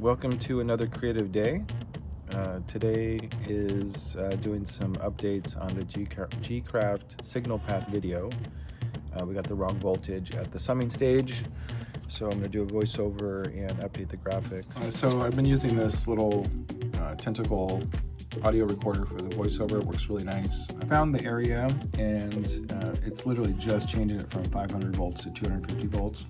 Welcome to another creative day. Today is doing some updates on the G-Craft signal path video. We got the wrong voltage at the summing stage, so I'm going to do a voiceover and update the graphics. So I've been using this little tentacle audio recorder for the voiceover. It works really nice. I found the area and it's literally just changing it from 500 volts to 250 volts.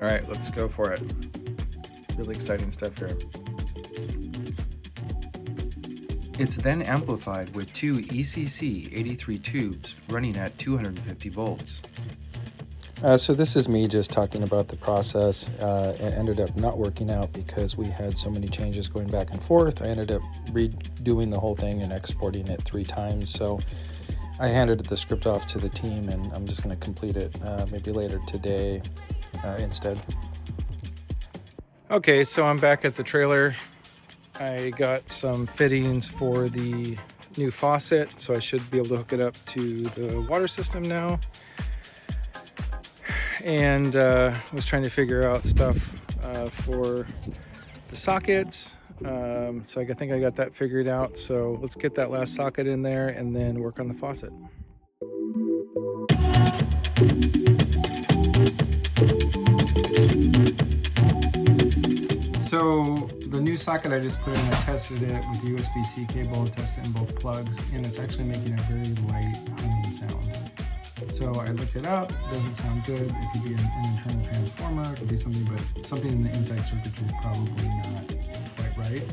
All right, let's go for it. Really exciting stuff here. It's then amplified with two ECC 83 tubes running at 250 volts. So this is me just talking about the process. It ended up not working out because we had so many changes going back and forth. I ended up redoing the whole thing and exporting it 3 times. So I handed the script off to the team and I'm just going to complete it maybe later today instead. Okay, so I'm back at the trailer. I got some fittings for the new faucet, so I should be able to hook it up to the water system now. And was trying to figure out stuff for the sockets. So I think I got that figured out. So let's get that last socket in there and then work on the faucet. So the new socket I just put in, I tested it with the USB-C cable, tested it in both plugs, and it's actually making a very light humming sound. So I looked it up, doesn't sound good. It could be an internal transformer, it could be something, but something in the inside circuitry is probably not quite right.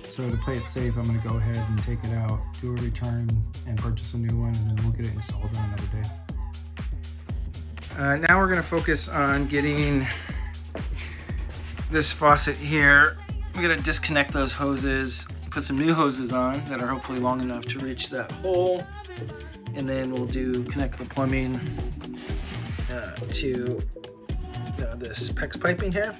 So to play it safe, I'm gonna go ahead and take it out, do a return, and purchase a new one, and then we'll get it installed on another day. Now we're gonna focus on getting this faucet here. We're gonna disconnect those hoses, put some new hoses on that are hopefully long enough to reach that hole, and then we'll connect the plumbing to this PEX piping here.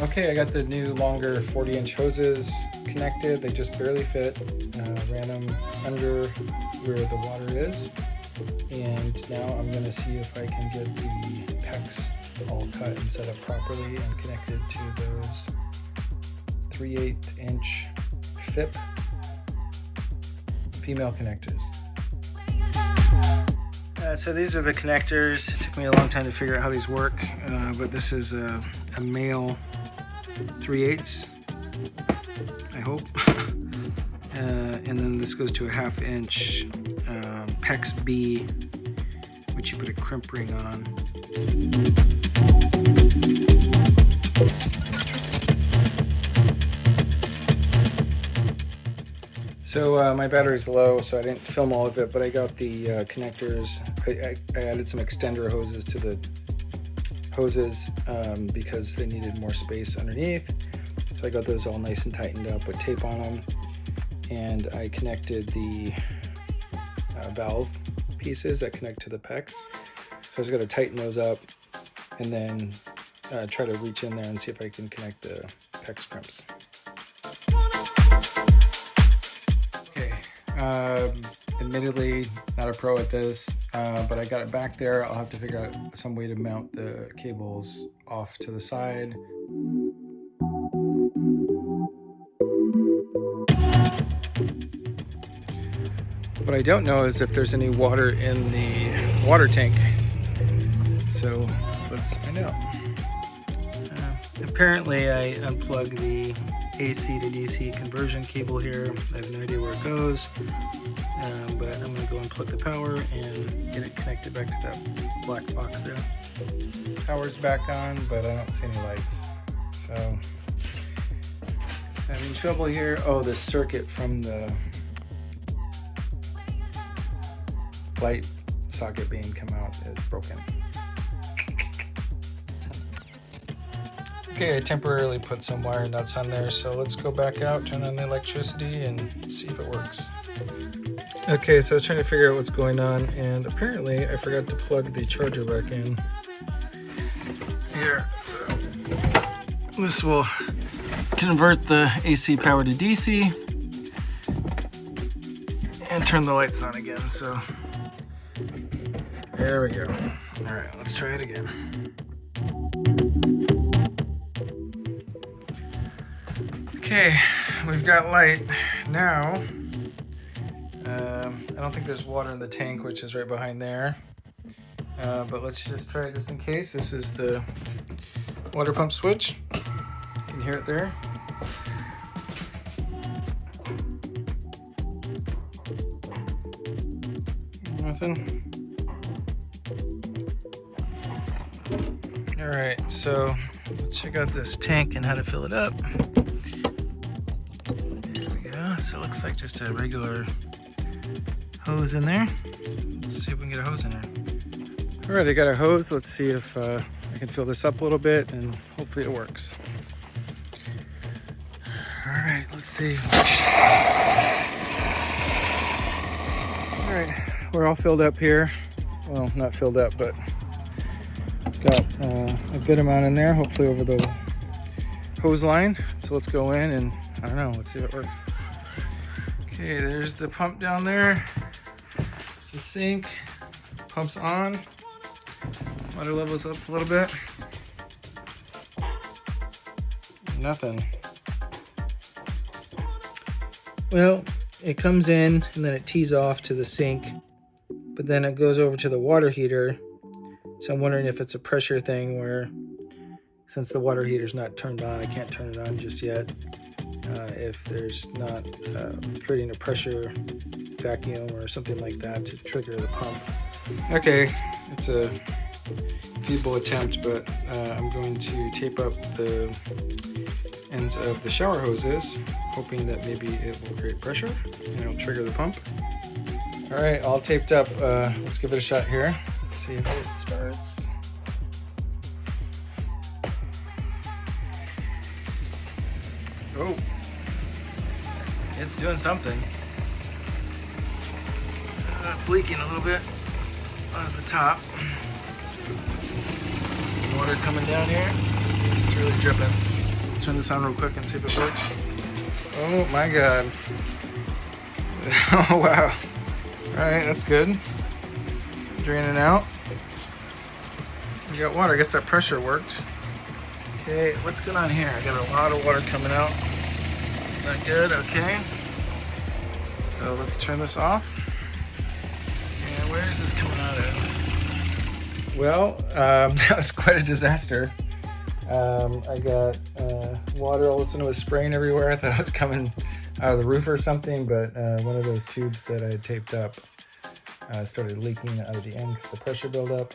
Okay, I got the new longer 40-inch hoses connected. They just barely fit. Ran them under where the water is. And now I'm gonna see if I can get the PEX all cut and set up properly and connected to those 3/8-inch FIP female connectors. So these are the connectors. It took me a long time to figure out how these work, but this is a male 3/8, I hope. And then this goes to a 1/2 inch PEX B, which you put a crimp ring on. So my battery's low, so I didn't film all of it, but I got the connectors. I added some extender hoses to the hoses because they needed more space underneath. So I got those all nice and tightened up with tape on them. And I connected the valve pieces that connect to the PEX. So I was gonna tighten those up and then try to reach in there and see if I can connect the PEX crimps. Okay, admittedly not a pro at this, but I got it back there. I'll have to figure out some way to mount the cables off to the side. What I don't know is if there's any water in the water tank. So let's find out. Apparently I unplugged the AC to DC conversion cable here. I have no idea where it goes, but I'm gonna go unplug the power and get it connected back to that black box there. Power's back on, but I don't see any lights. So having trouble here. Oh, the circuit from the light socket being come out is broken. Okay, I temporarily put some wire nuts on there, so let's go back out, turn on the electricity, and see if it works. Okay, so I was trying to figure out what's going on, and apparently I forgot to plug the charger back in here. So this will convert the AC power to DC and turn the lights on again. So there we go. All right, let's try it again. Okay, we've got light now. I don't think there's water in the tank, which is right behind there. But let's just try it just in case. This is the water pump switch. You can hear it there. Nothing. All right, so let's check out this tank and how to fill it up. There we go. So it looks like just a regular hose in there. Let's see if we can get a hose in there. All right, I got a hose. Let's see if I can fill this up a little bit, and hopefully it works. All right, let's see. All right, we're all filled up here. Well, not filled up, but got a good amount in there, hopefully over the hose line. So let's go in and, I don't know, let's see if it works. Okay, there's the pump down there. There's the sink. Pump's on. Water level's up a little bit. Nothing. Well, it comes in and then it tees off to the sink, but then it goes over to the water heater. So I'm wondering if it's a pressure thing where, since the water heater's not turned on, I can't turn it on just yet. If there's not creating a pressure vacuum or something like that to trigger the pump. Okay, it's a feeble attempt, but I'm going to tape up the ends of the shower hoses, hoping that maybe it will create pressure and it'll trigger the pump. All right, all taped up. Let's give it a shot here. Let's see if it starts. Oh, it's doing something. It's leaking a little bit on the top. Some water coming down here. This is really dripping. Let's turn this on real quick and see if it works. Oh my God. Oh wow. All right, that's good. Draining out. We got water. I guess that pressure worked. Okay, what's going on here? I got a lot of water coming out. It's not good. Okay. So let's turn this off. And where is this coming out of? Well, that was quite a disaster. I got water all of a sudden was spraying everywhere. I thought it was coming out of the roof or something, but one of those tubes that I had taped up started leaking out of the end because the pressure buildup.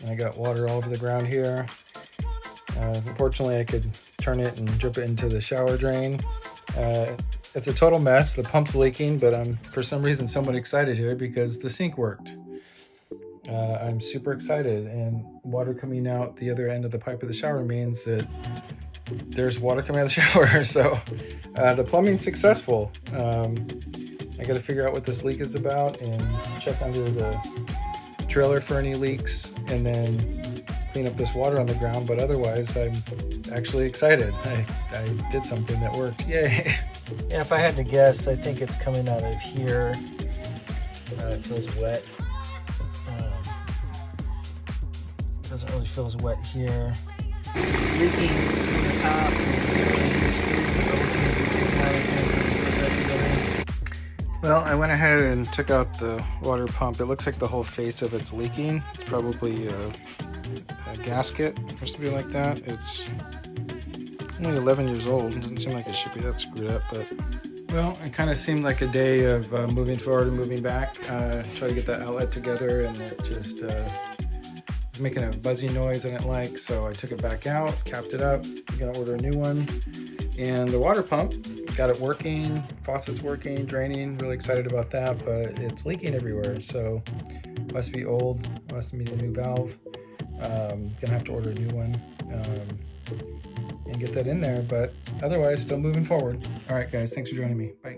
And I got water all over the ground here. Unfortunately, I could turn it and drip it into the shower drain. It's a total mess. The pump's leaking, but I'm for some reason somewhat excited here because the sink worked. I'm super excited, and water coming out the other end of the pipe of the shower means that there's water coming out of the shower. So the plumbing's successful. I got to figure out what this leak is about and check under the trailer for any leaks, and then clean up this water on the ground. But otherwise, I'm actually excited. I did something that worked. Yay! Yeah, if I had to guess, I think it's coming out of here. It feels wet. Doesn't really feel as wet here. Leaking from the top. Well, I went ahead and took out the water pump. It looks like the whole face of it's leaking. It's probably a gasket or something like that. It's only 11 years old. It doesn't seem like it should be that screwed up, but well, it kind of seemed like a day of moving forward and moving back. Try to get that outlet together, and it just was making a buzzing noise I didn't like, so I took it back out, capped it up. I'm gonna order a new one. And the water pump, got it working, faucet's working, draining, really excited about that, but it's leaking everywhere, so must be old, must need a new valve. Gonna have to order a new one. and get that in there. But otherwise, still moving forward. All right, guys, thanks for joining me. Bye.